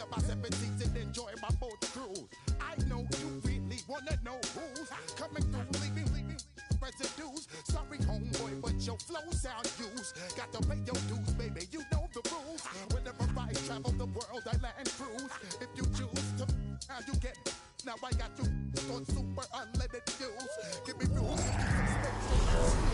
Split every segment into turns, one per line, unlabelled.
till my 17th and enjoy my boat cruise. I know you really wanna know who's coming through, leaving residues. Sorry, homeboy, but your flow sound used. Got to pay your dues, baby. You know the rules. Whenever I travel the world, I land cruise. If you choose to, how you get. Now I got you on super unlimited views. Give me rules, give me some space.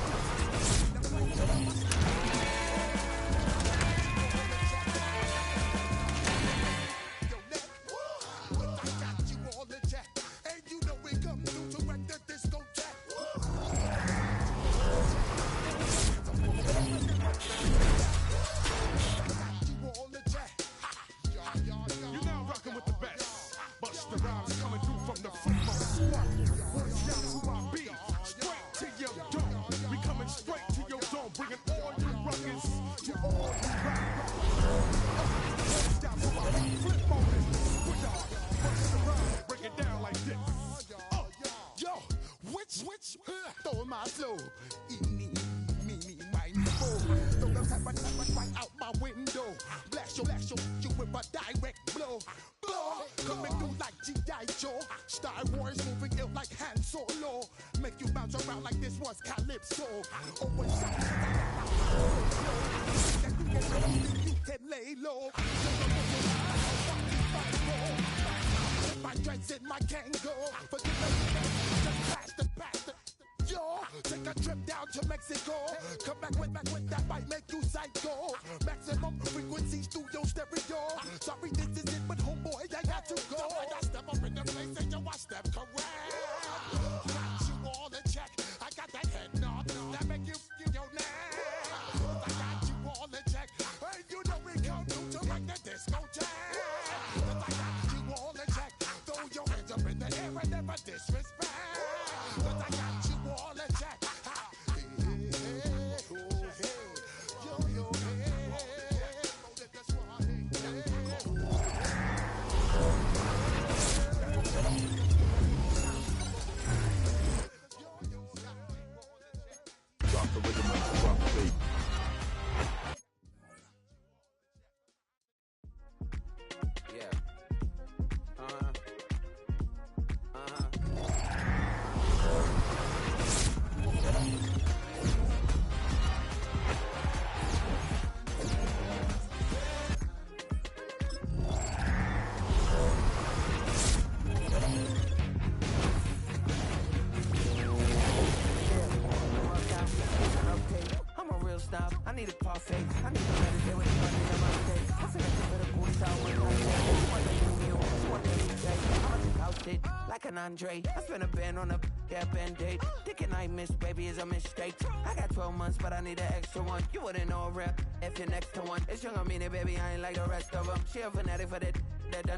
Andre, I spent a band on a band-aid. Thinking I missed, baby, is a mistake. I got 12 months, but I need an extra one. You wouldn't know a rap if you're next to one. It's young, I mean it, baby, I ain't like the rest of them. She a fanatic for that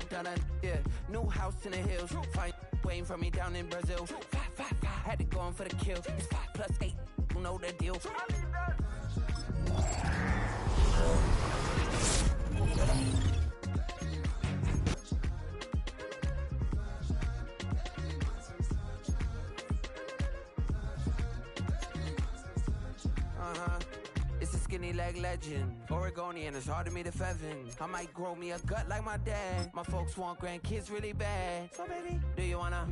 dun. Yeah, new house in the hills. Fine, waiting for me down in Brazil. 5, had to go on for the kill. It's 5 plus 8, you know the deal. It's a skinny leg legend, Oregonian, it's hard to meet a Fevin. I might grow me a gut like my dad. My folks want grandkids really bad. So baby, do you wanna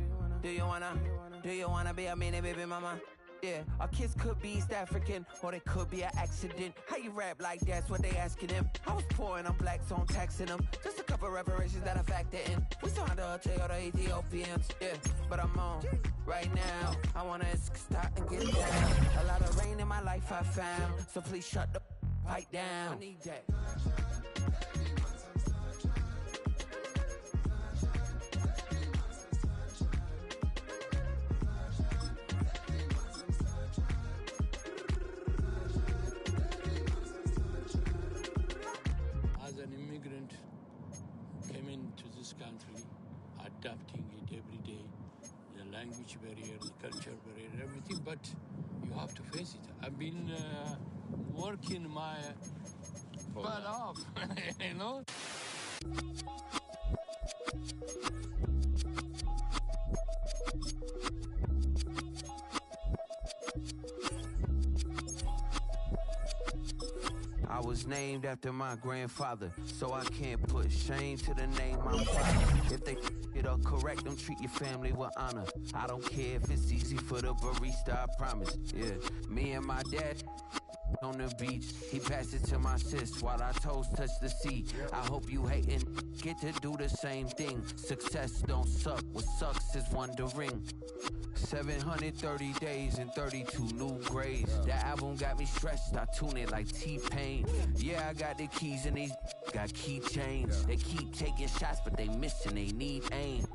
be a mini baby mama? Yeah, our kids could be East African, or they could be an accident. How you rap like that's what they asking him. I was poor and I'm black, so I'm taxing them. Just a couple reparations that I factor in. We saw the Toyota Ethiopians, yeah, but I'm on right now. I wanna start and get down. A lot of rain in my life I found, so please shut the pipe down. I need that.
Country, adapting it every day, the language barrier, the culture barrier, everything, but you have to face it. I've been working my butt off, you know?
I was was named after my grandfather, so I can't put shame to the name I'm proud of. If they it up correct, don't treat your family with honor. I don't care if it's easy for the barista, I promise. Yeah, me and my dad on the beach, he passed it to my sis while our toes touch the sea. I hope you hatin' get to do the same thing. Success don't suck, what sucks is wondering. 730 days and 32 new grades. That album got me stressed, I tune it like T-Pain. Yeah, I got the keys and these got keychains. They keep taking shots, but they missing, they need aim.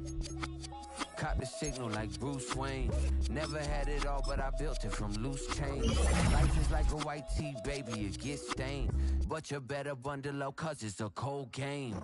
Caught the signal like Bruce Wayne. Never had it all, but I built it from loose change. Life is like a white tee, baby, it gets stained. But you better bundle up, cause it's a cold game.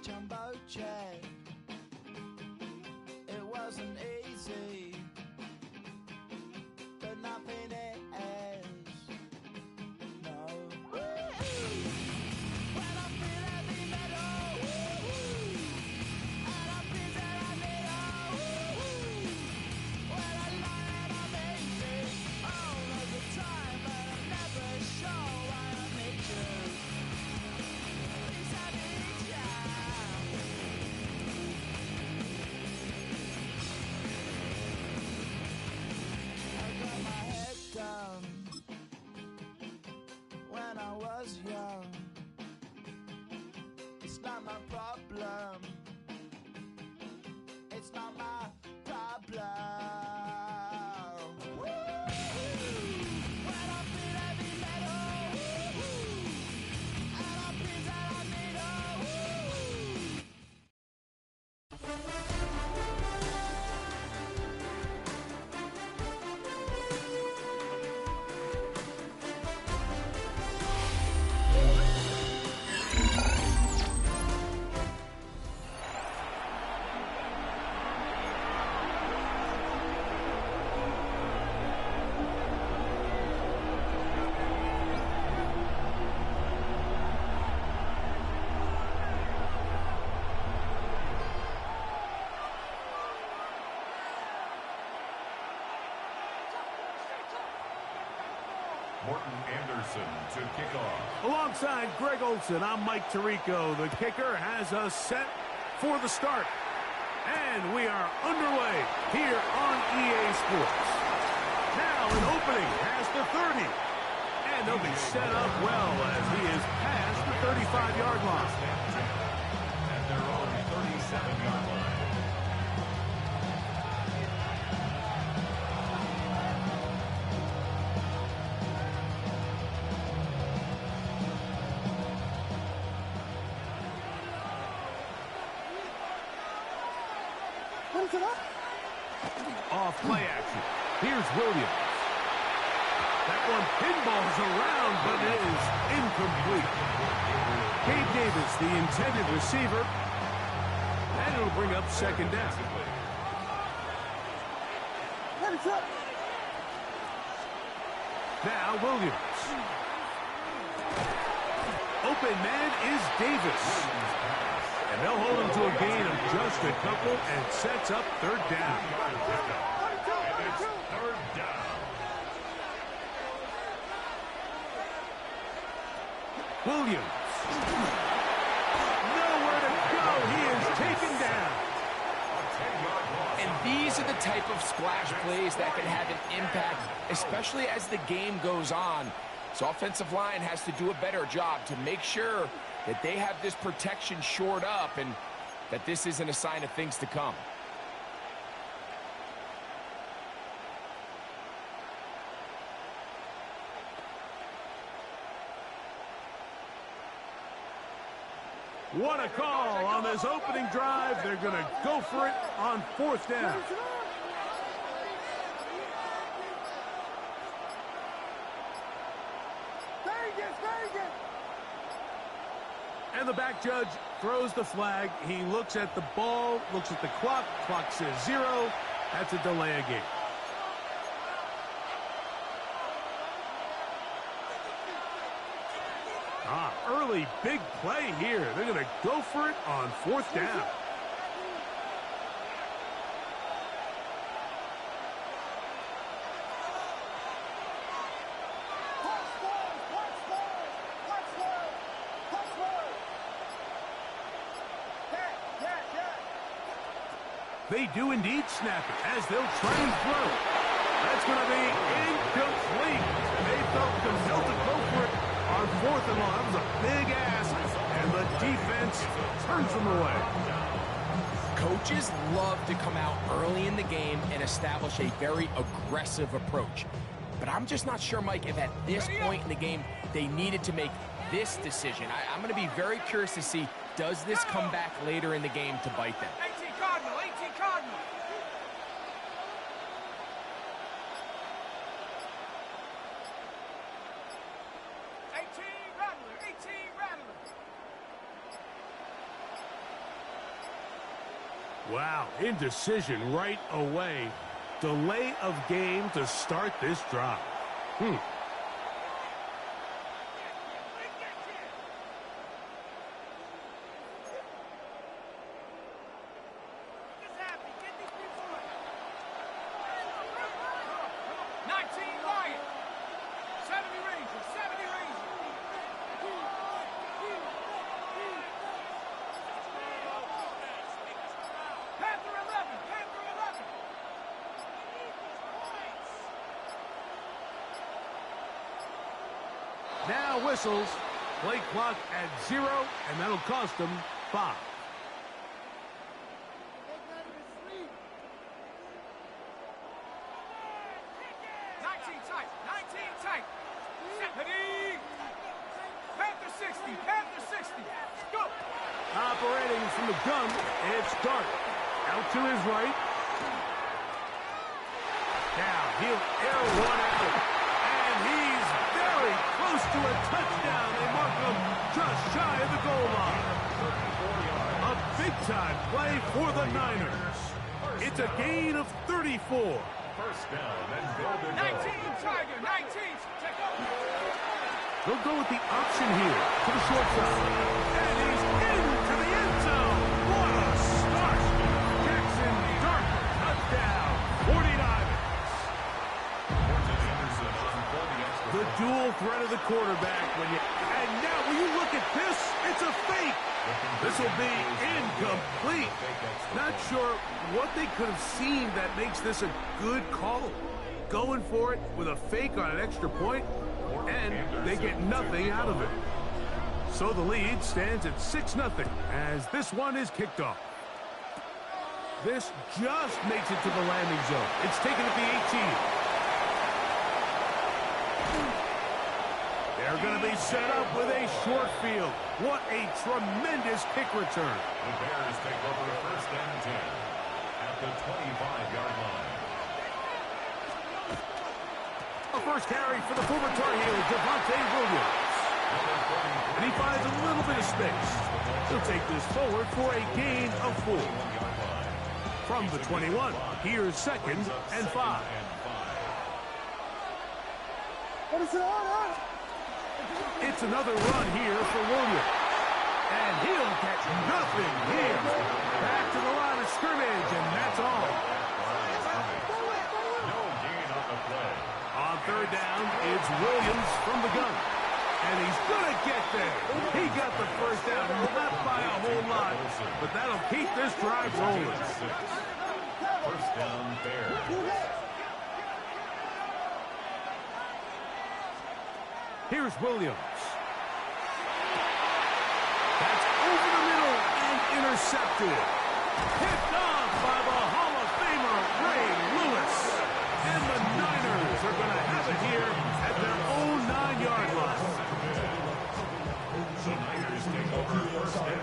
Jumbo jet. It wasn't easy, but nothing is. No. When I feel heavy metal, and I feel that I need when I lie and I'm easy all of the time, but I'm never sure why I need you. Please I need ya. When I was young, it's not my problem. It's not my problem. When I feel heavy metal, and I feel that I need
To kick off.
Alongside Greg Olson, I'm Mike Tirico. The kicker has us set for the start. And we are underway here on EA Sports. Now an opening past the 30. And they'll be set up well as he is past the 35-yard line.
At their own 37-yard line.
Off play action. Here's Williams. That one pinballs around, but it is incomplete. Gabe Davis, the intended receiver. And it'll bring up second down. Now Williams. Open man is Davis. And they'll hold him to a gain of just a couple and sets up third down.
Third down.
Williams. Nowhere to go. He is taken down.
And these are the type of splash plays that can have an impact, especially as the game goes on. So offensive line has to do a better job to make sure that they have this protection shored up and that this isn't a sign of things to come.
What a call on this opening drive. They're going to go for it on fourth down. And the back judge throws the flag. He looks at the ball, looks at the clock. Clock says 0. That's a delay of game. Early big play here. They're going to go for it on fourth down. They do indeed snap it as they'll try and throw. That's going to be incomplete. They felt compelled to go for it on fourth and long. That was a big ask, and the defense turns them away.
Coaches love to come out early in the game and establish a very aggressive approach. But I'm just not sure, Mike, if at this point in the game they needed to make this decision. I'm going to be very curious to see, does this come back later in the game to bite them?
18 Cardinal, 18 Cardinal.
Wow, indecision right away. Delay of game to start this drive. Now whistles. Play clock at 0, and that'll cost them 5. Operating from the gun, it's Dart. Out to his right. Now he'll air one out. And he's very close to a touchdown. They mark him just shy of the goal line. A big-time play for the Niners. It's a gain of 34.
First down and goal to go.
19 Tiger, 19. Check out.
They'll go with the option here to the short side. And he's into the end zone. What a start. Jackson Dart, touchdown. 49ers. The dual threat of the quarterback. And now, when you look at this, it's a fake. This will be incomplete. Not sure what they could have seen that makes this a good call. Going for it with a fake on an extra point, and they get nothing out of it. So the lead stands at 6-0 as this one is kicked off. This just makes it to the landing zone. It's taken at the 18. They're going to be set up with a short field. What a tremendous kick return.
The Bears take over first and 10 at the 25-yard line.
A first carry for the former Tar Heel, Javonte Williams. And he finds a little bit of space. He'll take this forward for a gain of 4. From the 21, here's 2nd and 5. It's another run here for Williams. And he'll get nothing here. Back to the line of scrimmage, and that's all.
No gain on the play.
On 3rd down, it's Williams from the gun. And he's going to get there. He got the 1st down, not by a whole lot, but that'll keep this drive rolling.
1st down, Bears.
Here's Williams. That's over the middle and intercepted. Picked off by the Hall of Famer, Ray Lewis. And the Niners are going to have it here at their own 9-yard line.
The Niners take over 1st and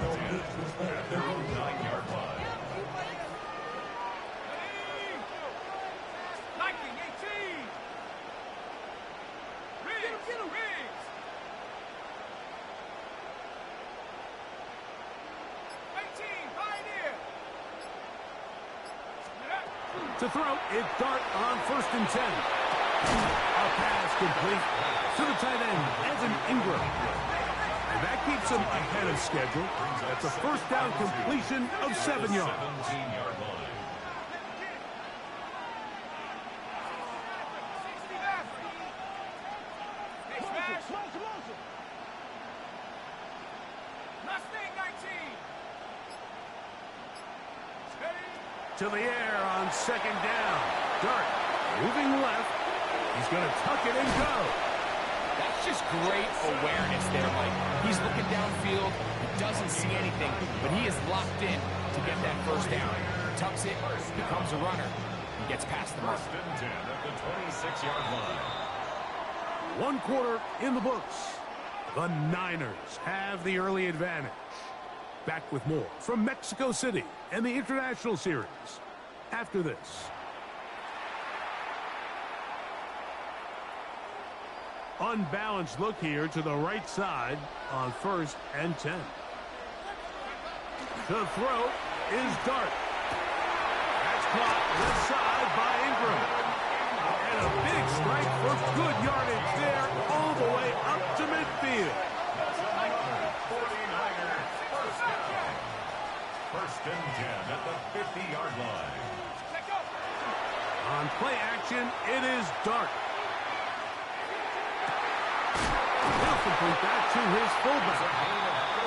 10 at their own 9-yard line.
To throw, it's Dart on 1st and 10. A pass complete to the tight end, Evan Ingram. And that keeps him ahead of schedule. That's a 1st down completion of 7 yards.
17-yard line.
To the air on 2nd down. Dart moving left. He's going to tuck it and go.
That's just great awareness there, Mike. He's looking downfield. He doesn't see anything, but he is locked in to get that 1st down. Tucks it, becomes a runner, and gets past the mark.
1st and 10 at the 26-yard line.
1 quarter in the books. The Niners have the early advantage. Back with more from Mexico City and the International Series after this. Unbalanced look here to the right side on 1st and 10. The throw is Dart. That's caught left side by Ingram. And a big strike for good yardage there all the way up to midfield.
1st and 10 at the 50-yard line.
On play action, it is Dart. He'll complete that to his fullback.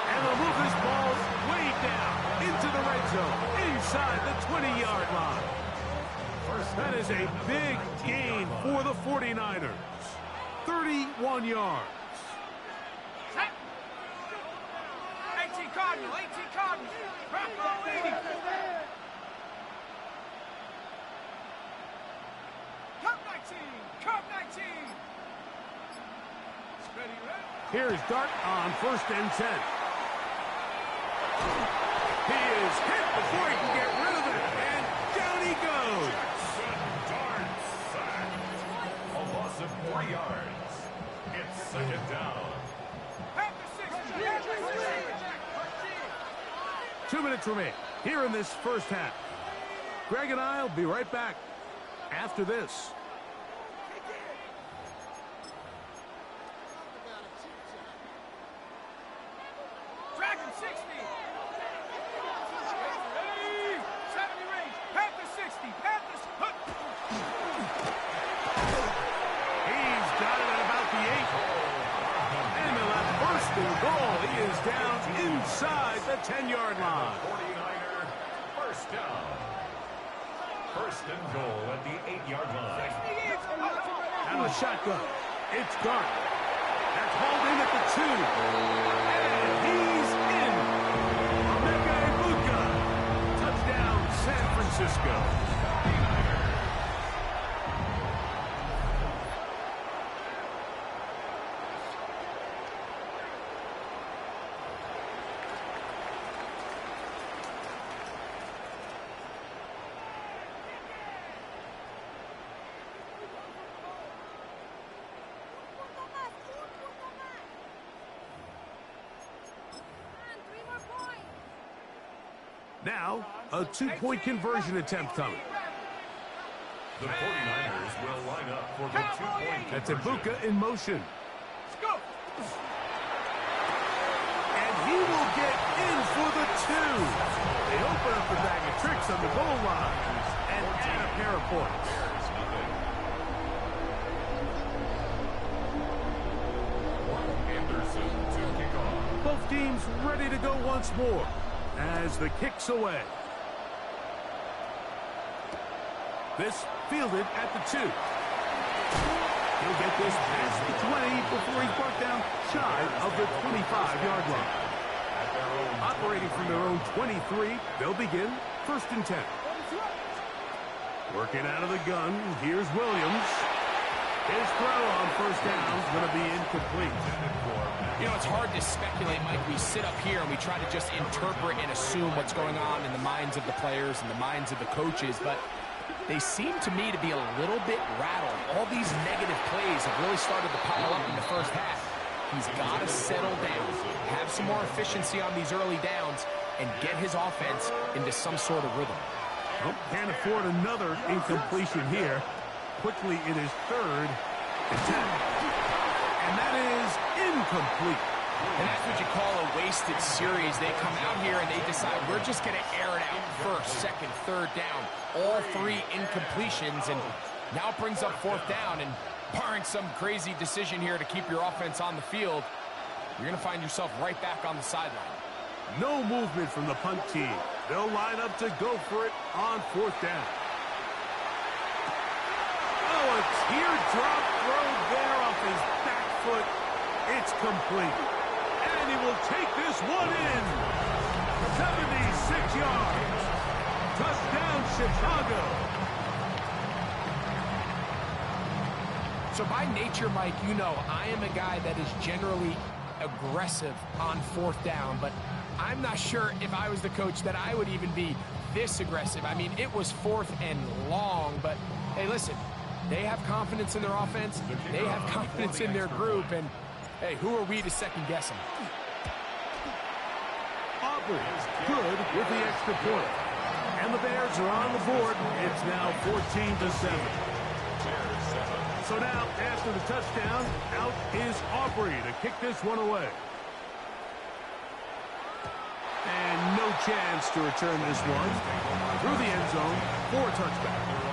And they'll move this ball way down into the red zone, inside the 20-yard line. That is a big gain for the 49ers. 31 yards.
18 Cardinals, 18 Cardinals. Drop 80. Cup 19, Cup 19.
Here's Dart on 1st and 10. He is hit before he can get rid of it, and down he goes.
Dart sack. A loss of 4 yards. It's 2nd down.
2 minutes remain here in this 1st half. Greg and I will be right back after this.
Dragon 60. 70 range. Panther 60. Panthers.
He's got it at about the 8. And they'll have 1st and goal. He is down inside the 10-yard line.
49er, 1st down. 1st and goal at the 8-yard line.
Out of the shotgun, it's Dart. That's hauled in at the 2. And he's in. Emeka Egbuka. Touchdown, San Francisco. Now, a two-point conversion attempt coming.
The 49ers will line up for the two-point
That's
conversion.
Ibuka in motion. And he will get in for the two. They open up the bag of tricks on the goal line and add a pair of points.
Anderson to kick off.
Both teams ready to go once more as the kick's away. This fielded at the 2. He'll get this past the 20 before he's brought down shy of the 25-yard line. Operating from their own 23, they'll begin 1st and 10. Working out of the gun, here's Williams. His throw on 1st down is going to be incomplete.
You know, it's hard to speculate, Mike. We sit up here and we try to just interpret and assume what's going on in the minds of the players and the minds of the coaches, but they seem to me to be a little bit rattled. All these negative plays have really started to pile up in the first half. He's got to settle down, have some more efficiency on these early downs, and get his offense into some sort of rhythm.
Well, can't afford another incompletion here. Quickly in his 3rd and 10. And that is incomplete.
And that's what you call a wasted series. They come out here and they decide we're just going to air it out 1st, 2nd, 3rd down. All 3 incompletions, and now it brings up 4th down. And barring some crazy decision here to keep your offense on the field, you're going to find yourself right back on the sideline.
No movement from the punt team. They'll line up to go for it on 4th down. Oh, a teardrop throw there off his back foot. It's complete. And he will take this one in. 76 yards. Touchdown, Chicago.
So by nature, Mike, you know, I am a guy that is generally aggressive on 4th down, but I'm not sure if I was the coach that I would even be this aggressive. I mean, it was 4th and long, but hey, listen, they have confidence in their offense. They have confidence in their group, and hey, who are we to second-guess them?
Aubrey good with the extra point. And the Bears are on the board. It's now 14-7. So now, after the touchdown, out is Aubrey to kick this one away. And no chance to return this one through the end zone for a touchback.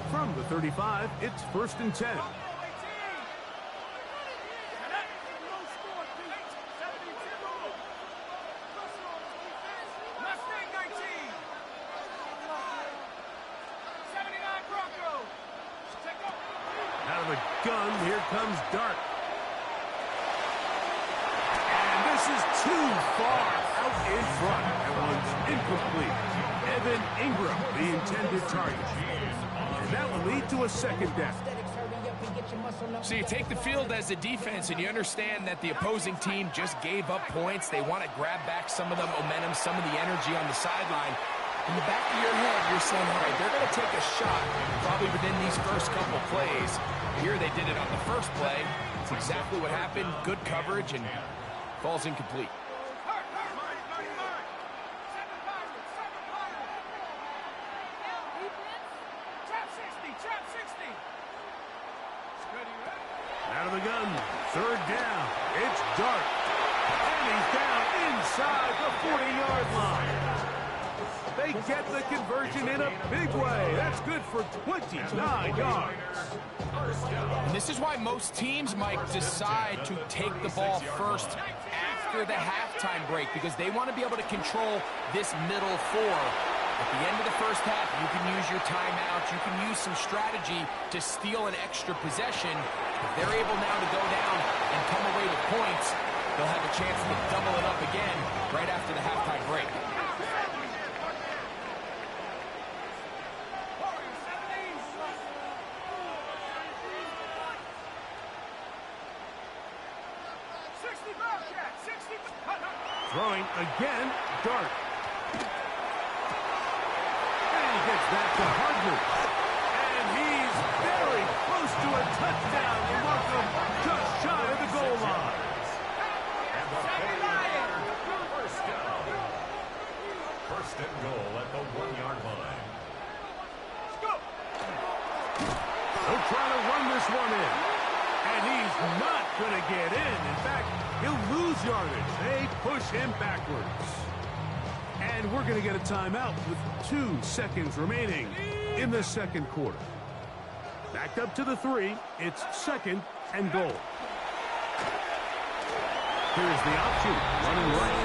From the 35, it's 1st and 10. Out of the gun, here comes Dart. And this is too far out in front. That one's incomplete. Evan Ingram, the intended target. And that will lead to a 2nd down.
So you take the field as a defense, and you understand that the opposing team just gave up points. They want to grab back some of the momentum, some of the energy on the sideline. In the back of your head, you're saying, all right, they're going to take a shot probably within these first couple plays. Here they did it on the first play. It's exactly what happened. Good coverage, and falls incomplete.
Out of the gun, 3rd down. It's Dart. And he's down inside the 40-yard line. They get the conversion in a big way. That's good for 29 yards.
And this is why most teams, Mike, decide to take the ball first after the halftime break, because they want to be able to control this middle 4. At the end of the first half, you can use your timeout. You can use some strategy to steal an extra possession. If they're able now to go down and come away with points, they'll have a chance to double it up again right after the halftime break.
Throwing again, Dart. And he gets back to Hardman. And he's very close to a touchdown. They mark him just shy of the goal line.
and goal at the 1-yard line.
They'll try to run this one in. And he's not going to get in. In fact, he'll lose yardage. They push him backwards. And we're going to get a timeout with 2 seconds remaining in the second quarter. Backed up to the 3. It's 2nd and goal. Here's the option. Running right.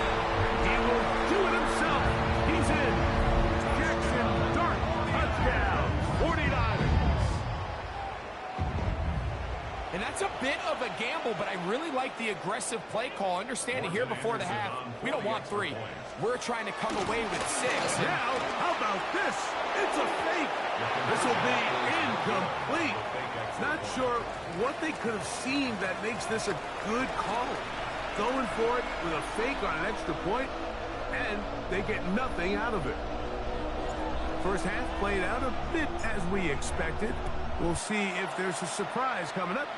He will do it himself. He's in. Jackson Dart. Touchdown. 49ers.
And that's a bit of a gamble, but I really like the aggressive play call. Understanding here before the half, we don't want 3. We're trying to come away with 6.
Now, how about this? It's a fake. This will be incomplete. Not sure what they could have seen that makes this a good call. Going for it with a fake on an extra point, and they get nothing out of it. First half played out a bit as we expected. We'll see if there's a surprise coming up.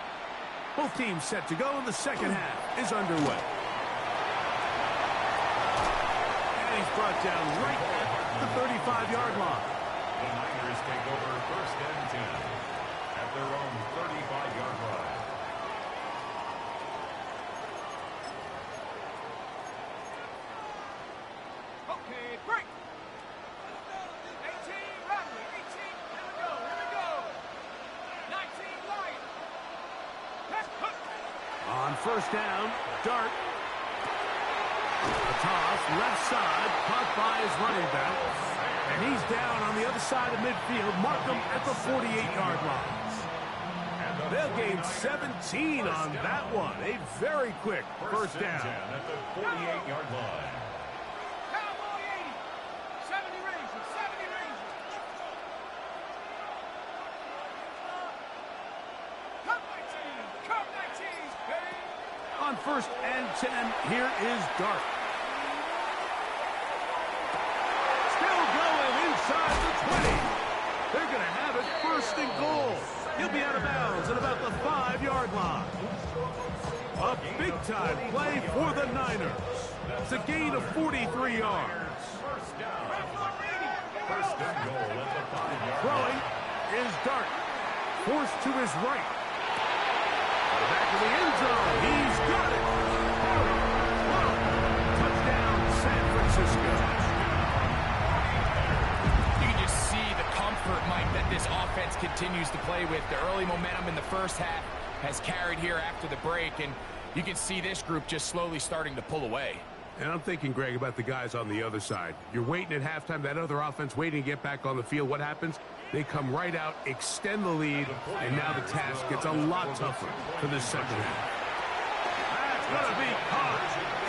Both teams set to go, and the second half is underway. And he's brought down right at the 35-yard line.
The Niners take over 1st and 10 at their own 35-yard line.
Okay, break. 18, run. 18, here we go. 19, line.
On first down, Dart. A toss, left side, caught by his running back. And he's down on the other side of midfield. Mark him at the 48-yard line. They'll gain 17 on that one. A very quick first down.
At the 48-yard line.
Cowboy 80. 70 raises. 70 raises. Come 19. Come 19. Hey.
On first and 10, here is Dart. Still going inside the 20. They're going to have it 1st and goal. He'll be out of bounds at about the 5-yard line. A big-time play for the Niners. It's a gain of 43 yards.
First down. 1st and goal at the 5-yard
Throwing is Dart. Forced to his right. Back to the end zone. He's got it. Touchdown, San Francisco.
You can just see the comfort, Mike, that this offense continues to play with. The early momentum in the first half has carried here after the break, and you can see this group just slowly starting to pull away.
And I'm thinking, Greg, about the guys on the other side. You're waiting at halftime, that other offense waiting to get back on the field. What happens? They come right out, extend the lead, and now the task gets a lot tougher for this second half. That's going to be caught.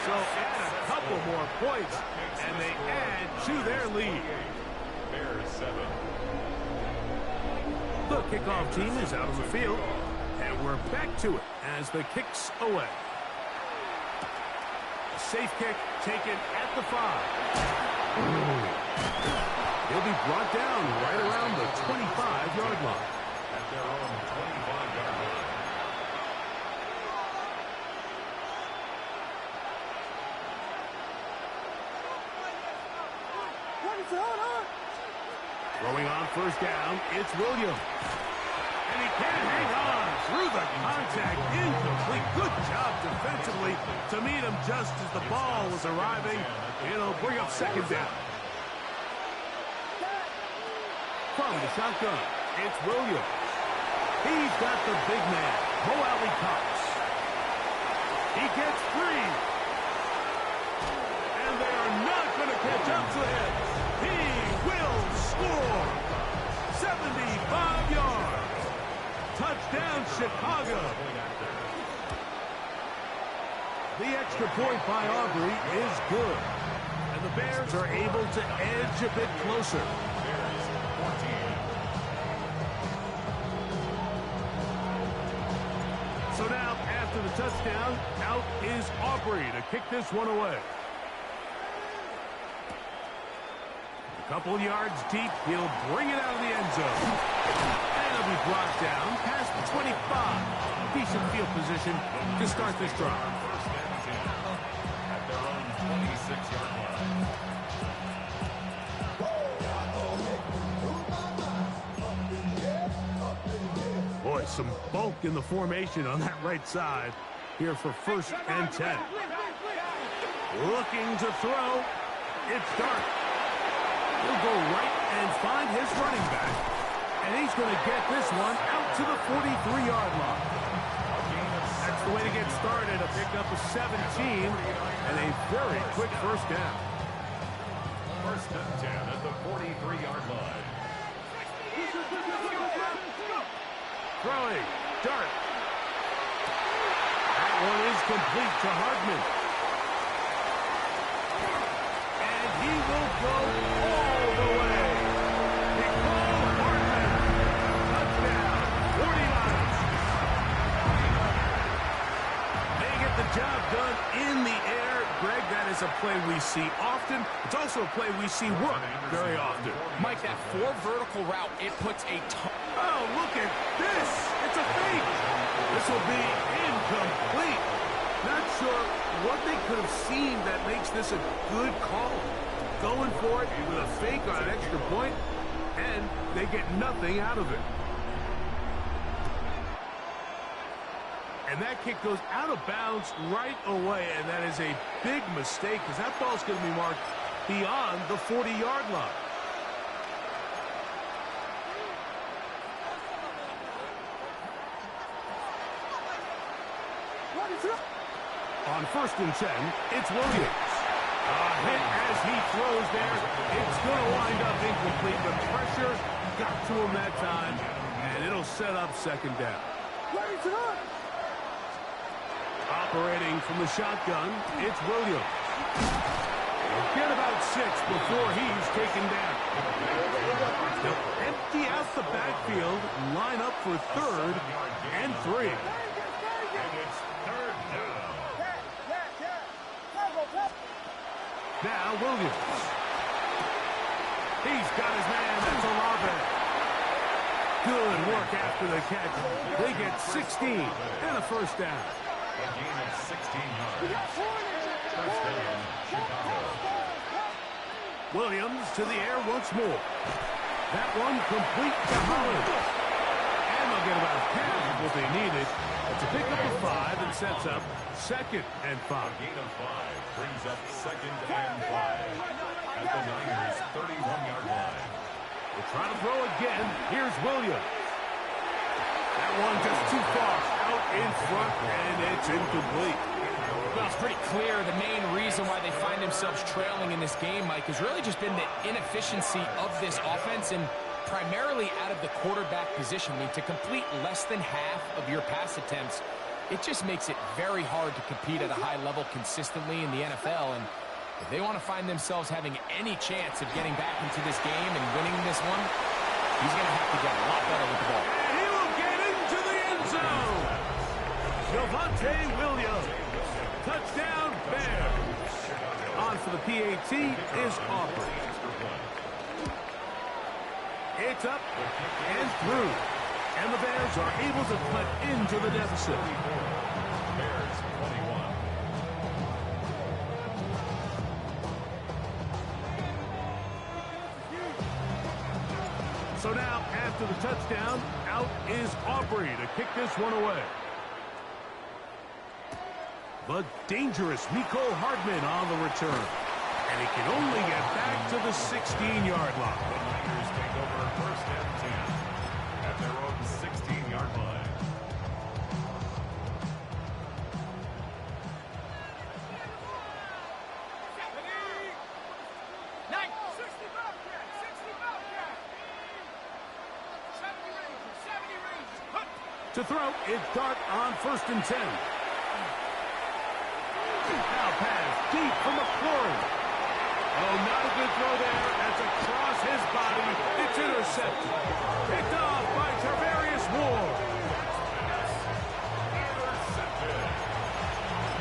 So add a couple more points, and they add to their lead.
Bears 7.
The kickoff team is out on the field, and we're back to it as the kick's away. A safe kick taken at the 5. He'll be brought down right around the 25-yard line.
At their own 25-yard line.
Throwing on first down, it's Williams. And he can't hang on through the contact. Incomplete. Good job defensively to meet him just as the ball was arriving. It'll bring up second down. From the shotgun, it's Williams. He's got the big man, Mo Alley Cox. He gets free. And they are not going to catch up to him. He will score. 75 yards. Touchdown, Chicago. The extra point by Aubrey is good. And the Bears are able to edge a bit closer. So now, after the touchdown, out is Aubrey to kick this one away. A couple yards deep, he'll bring it out of the end zone. And he'll be brought down past the 25. Decent field position to start this drive.
First and 10 at their own 26-yard line.
some bulk in the formation on that right side here for 1st and 10. Looking to throw. It's Dart. He'll go right and find his running back. And he's going to get this one out to the 43-yard line. That's the way to get started. A pickup of 17 and a very quick first down.
1st and 10 at the 43-yard line.
Throwing. Dart. That one is complete to Hardman. And he will go all the way. Nicole Hardman. Touchdown. 49ers. They get the job done in the air. Greg, that is a play we see often. It's also a play we see work very often.
Mike, that 4 vertical route, it puts a ton.
Oh, look at this. It's a fake. This will be incomplete. Not sure what they could have seen that makes this a good call. Going for it with a fake on an extra point, and they get nothing out of it. And that kick goes out of bounds right away, and that is a big mistake because that ball's going to be marked beyond the 40-yard line. On 1st and 10, it's Williams. A hit as he throws there. It's going to wind up incomplete. The pressure got to him that time, and it'll set up 2nd down. Operating from the shotgun, it's Williams. He'll get about 6 before he's taken down. They'll empty out the backfield, line up for 3rd and 3. Now Williams. He's got his man. That's Olave. Good work after the catch. They get 16 and a 1st down.
A gain of 16 yards. 1st down, Chicago.
Williams to the air once more. That one complete to Holland. And they'll get about half of what they needed. It's a pickup of 5 and sets up 2nd and 5.
A gain of 5 brings up 2nd and 5 at the Niners' 31-yard line.
They'll try to throw again. Here's Williams. That one just too far out in front, and it's incomplete.
Well, it's pretty clear the main reason why they find themselves trailing in this game, Mike, has really just been the inefficiency of this offense and primarily out of the quarterback position. I mean, to complete less than half of your pass attempts, it just makes it very hard to compete at a high level consistently in the NFL. And if they want to find themselves having any chance of getting back into this game and winning this one, he's going to have to get a lot better with the ball.
And he will get into the end zone. Javonte Williams. Touchdown, Bears. On for the PAT is Aubrey. It's up and through. And the Bears are able to cut into the deficit.
Bears 21.
So now, after the touchdown, out is Aubrey to kick this one away. The dangerous Nicole Hardman on the return. And he can only get back to the 16-yard line.
The Niners take over 1st and 10 at their own 16-yard line.
To throw, it's Dart on 1st and 10. Now pass deep from McLaurin. Oh, not a good throw there. That's across his body. It's intercepted. Picked off by Tarvarius Ward.
Intercepted.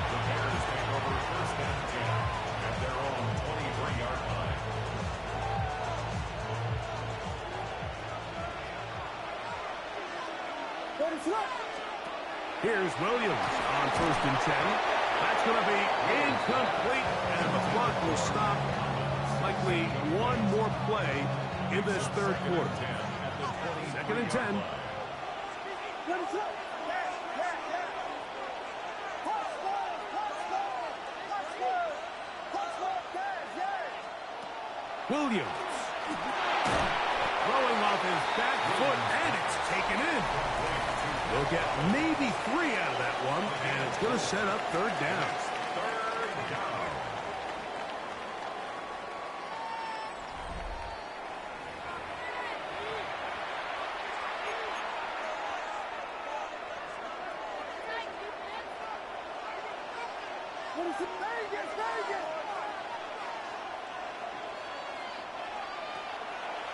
The Bears take over 1st and 10 at their own 23-yard line.
Here's Williams on 1st and 10. That's going to be incomplete, and the clock will stop. Likely one more play in this 3rd quarter. 2nd and 10. Williams. Throwing off his back foot, and it's taken in. They'll get maybe 3 out of that one, and it's going to set up third down.
Third down.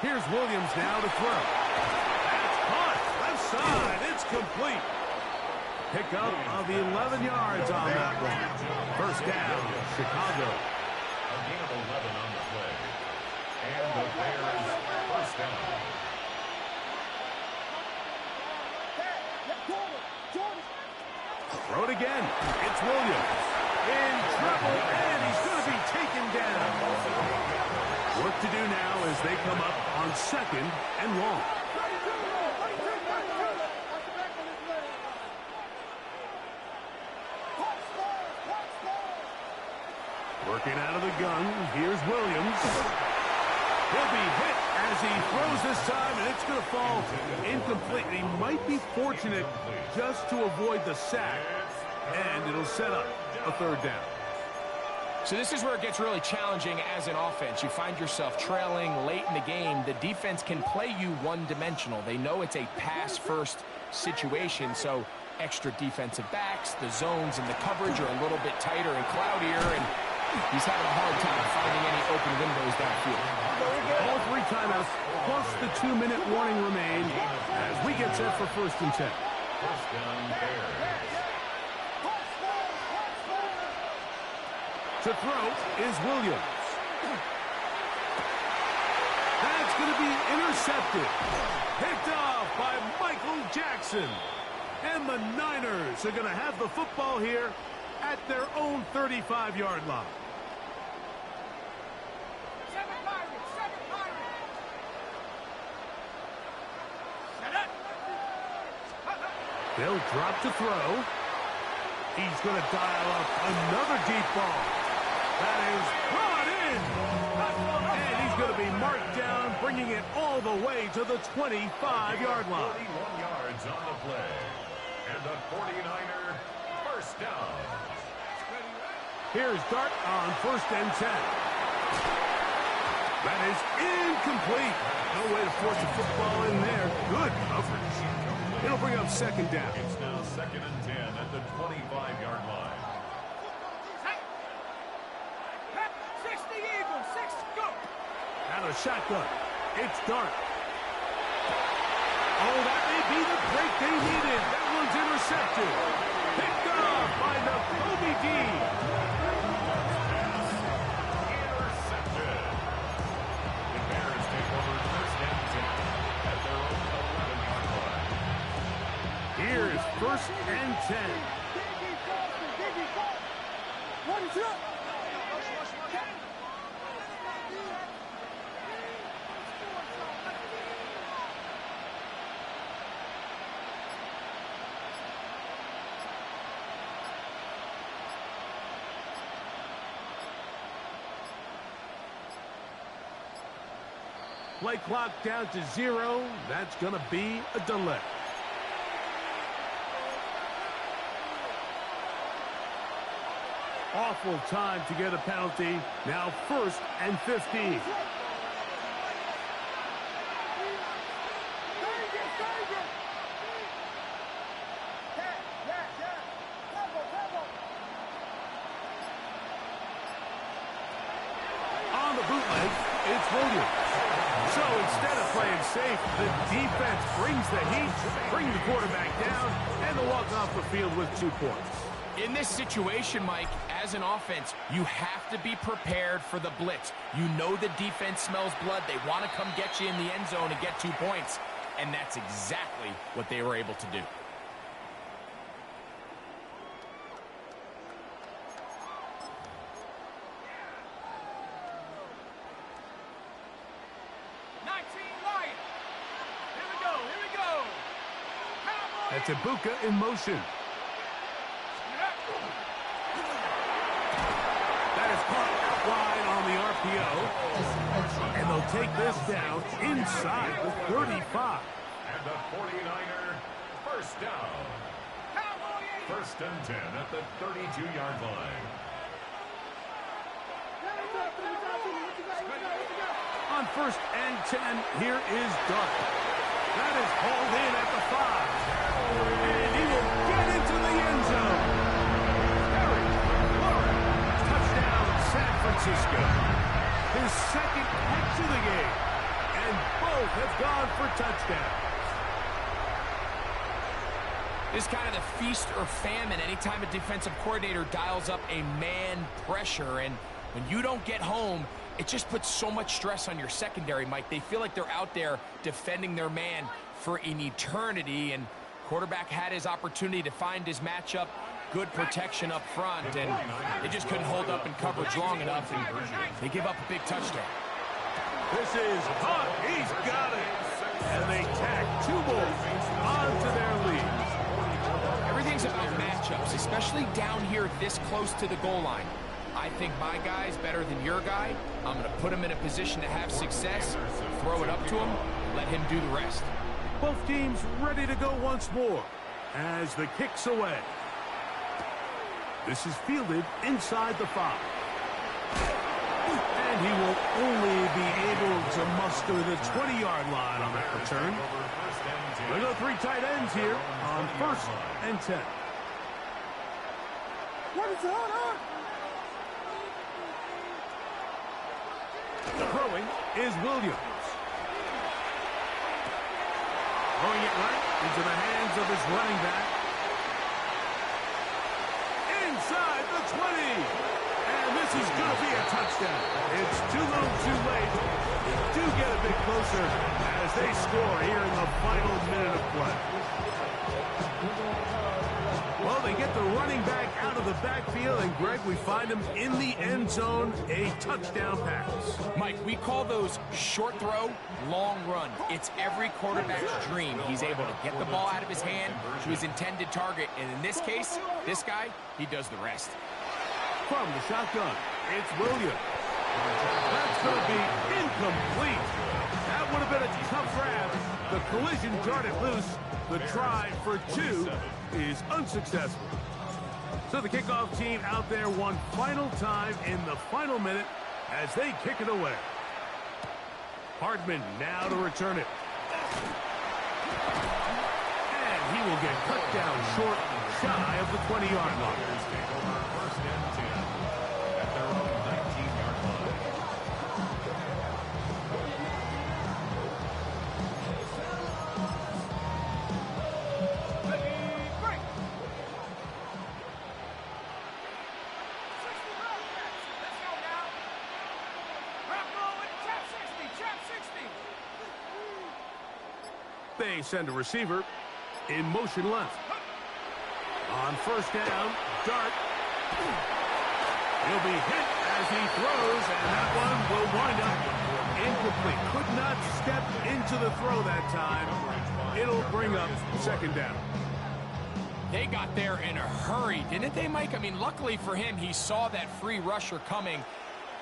Here's Williams now to throw. That's caught. Left side. It's complete. Pickup of 11 yards on that one. First down, Chicago.
A gain of 11 on the play. And the Bears first down.
Throw it again. It's Williams. In trouble, and he's going to be taken down. Work to do now as they come up on 2nd and long. Working out of the gun, here's Williams. He'll be hit as he throws this time, and it's going to fall incomplete. He might be fortunate just to avoid the sack, and it'll set up a third down.
So this is where it gets really challenging as an offense. You find yourself trailing late in the game. The defense can play you one-dimensional. They know it's a pass-first situation, so extra defensive backs, the zones and the coverage are a little bit tighter and cloudier, and he's having a hard time finding any open windows downfield.
All 3 timeouts plus the 2-minute warning remain as we get set for 1st and 10.
First down, Bears.
To throw is Williams. That's going to be intercepted. Picked off by Michael Jackson. And the Niners are going to have the football here at their own 35-yard line. They'll drop to throw. He's going to dial up another deep ball. That is brought in. And he's going to be marked down, bringing it all the way to the 25-yard line.
41 yards on the play. And the 49er first down.
Here's Dart on 1st and 10. That is incomplete. No way to force the football in there. Good coverage. It'll bring up 2nd down.
It's now 2nd and 10 at the 25-yard line.
60 Eagles, 6, go!
Out of shotgun. It's Dart. Oh, that may be the break they needed. That one's intercepted. Picked off by the Kobe D.
Intercepted. The Bears take over 1st and 10 at their own 11-yard line.
Here's 1st and 10. Play clock down to 0. That's going to be a delay. Awful time to get a penalty. Now 1st and 15. On the bootleg, it's Williams. So instead of playing safe, the defense brings the heat, bring the quarterback down, and they walk off the field with 2 points.
In this situation, Mike, as an offense, you have to be prepared for the blitz. You know the defense smells blood. They want to come get you in the end zone and get 2 points. And that's exactly what they were able to do.
Here we go. Cowboys
That's Ibuka in motion. That is caught out wide on the RPO. And they'll take this down inside the 35.
And the 49er, first down. First and 10 at the 32-yard line.
On first and 10, here is Dart. That is hauled in at the 5. And he will get into the end zone. Harry Flores, touchdown San Francisco. His second catch of the game. And both have gone for touchdowns.
This is kind of the feast or famine anytime a defensive coordinator dials up a man pressure. And when you don't get home, it just puts so much stress on your secondary, Mike. They feel like they're out there defending their man for an eternity. And quarterback had his opportunity to find his matchup, good protection up front, and they just couldn't hold up in coverage long enough, and they give up a big touchdown.
This is hot. He's got it. And they tack 2 more onto their lead.
Everything's about matchups, especially down here this close to the goal line. I think my guy's better than your guy. I'm going to put him in a position to have success, throw it up to him, and let him do the rest.
Both teams ready to go once more as the kick's away. This is fielded inside the 5. And he will only be able to muster the 20-yard line on that return. We go 3 tight ends here on first and 10.
What is going on?
Throwing is Williams. Throwing it right into the hands of his running back. Inside the 20. And this is going to be a touchdown. It's too little too late. They do get a bit closer as they score here in the final minute of play. Well, they get the running back out of the backfield, and Greg, we find him in the end zone, a touchdown pass.
Mike, we call those short throw, long run. It's every quarterback's dream. He's able to get the ball out of his hand to his intended target, and in this case, this guy, he does the rest.
From the shotgun, it's Williams. That's going to be incomplete. That would have been a tough grab. The collision darted loose. The try for 2 is unsuccessful. So the kickoff team out there one final time in the final minute as they kick it away. Hardman now to return it. And he will get cut down short, shy of the 20-yard line.
First and 10 at their own 19-yard line.
They send a receiver in motion left. On first down, Dart. He'll be hit as he throws, and that one will wind up incomplete. Could not step into the throw that time. It'll bring up second down.
They got there in a hurry, didn't they, Mike? I mean, luckily for him, he saw that free rusher coming,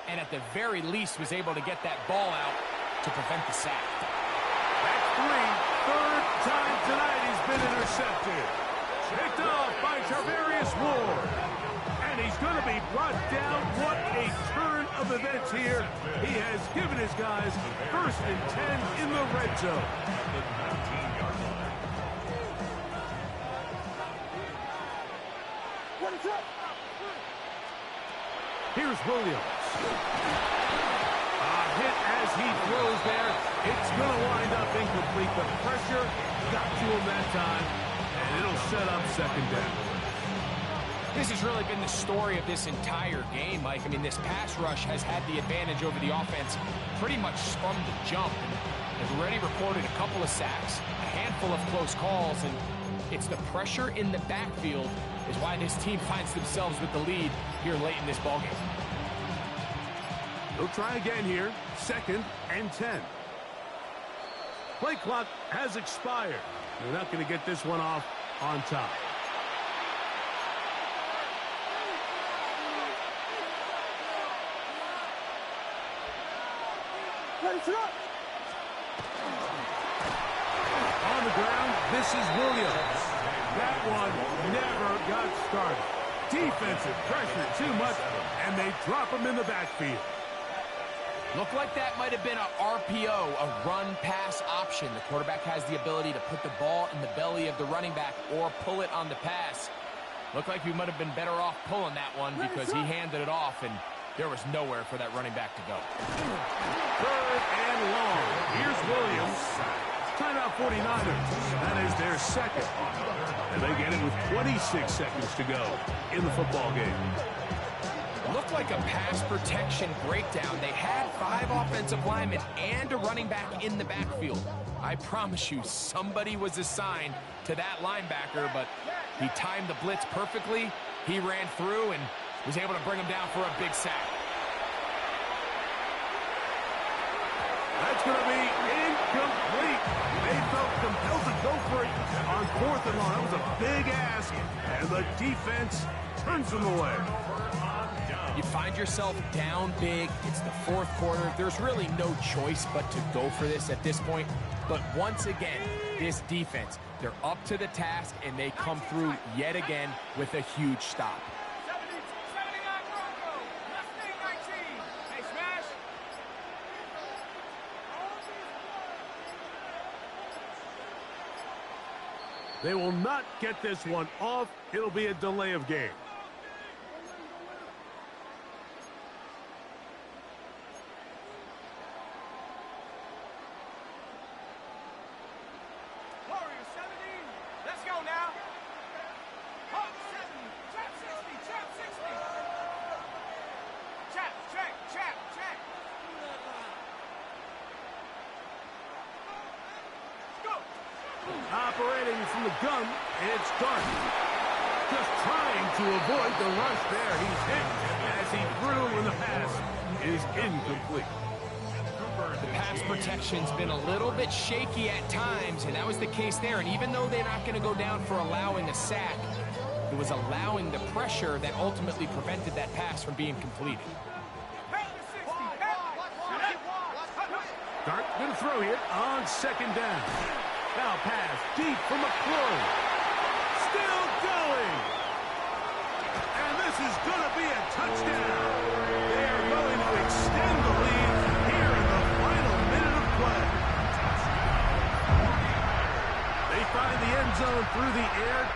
and at the very least was able to get that ball out to prevent the sack.
That's 3. Third time tonight he's been intercepted. Picked off by Tarvarius Ward. And he's going to be brought down. What a turn of events here. He has given his guys first and 10 in the red zone.
The 19-yard line.
What is up?
Here's Williams. A hit as he throws there. It's going to wind up incomplete. The pressure got to him that time, and it'll set up second down.
This has really been the story of this entire game, Mike. I mean, this pass rush has had the advantage over the offense pretty much from the jump. They've already recorded a couple of sacks, a handful of close calls, and it's the pressure in the backfield is why this team finds themselves with the lead here late in this ballgame.
They'll try again here, second and 10. Play clock has expired. They're not going to get this one off on top. On the ground, this is Williams. That one never got started. Defensive pressure too much, and they drop him in the backfield.
Looked like that might have been a RPO, a run-pass option. The quarterback has the ability to put the ball in the belly of the running back or pull it on the pass. Looked like we might have been better off pulling that one because he handed it off, and there was nowhere for that running back to go.
3rd and long. Here's Williams. Timeout 49ers. That is their second. And they get it with 26 seconds to go in the football game.
Looked like a pass protection breakdown. They had 5 offensive linemen and a running back in the backfield. I promise you, somebody was assigned to that linebacker, but he timed the blitz perfectly. He ran through and was able to bring him down for a big sack.
That's going to be incomplete. They felt compelled to go for it on 4th and long. That was a big ask, and the defense turns them away.
You find yourself down big. It's the 4th quarter. There's really no choice but to go for this at this point. But once again, this defense, they're up to the task, and they come through yet again with a huge stop.
They will not get this one off. It'll be a delay of game. Operating from the gun, it's Dark. Just trying to avoid the rush there. He's hit as he threw, and the pass is incomplete.
The pass protection's been a little bit shaky at times, and that was the case there. And even though they're not going to go down for allowing a sack, it was allowing the pressure that ultimately prevented that pass from being completed.
Dark going to throw here on 2nd down. Now pass deep from McClure. Still going. And this is going to be a touchdown. They are going to extend the lead here in the final minute of play. They find the end zone through the air.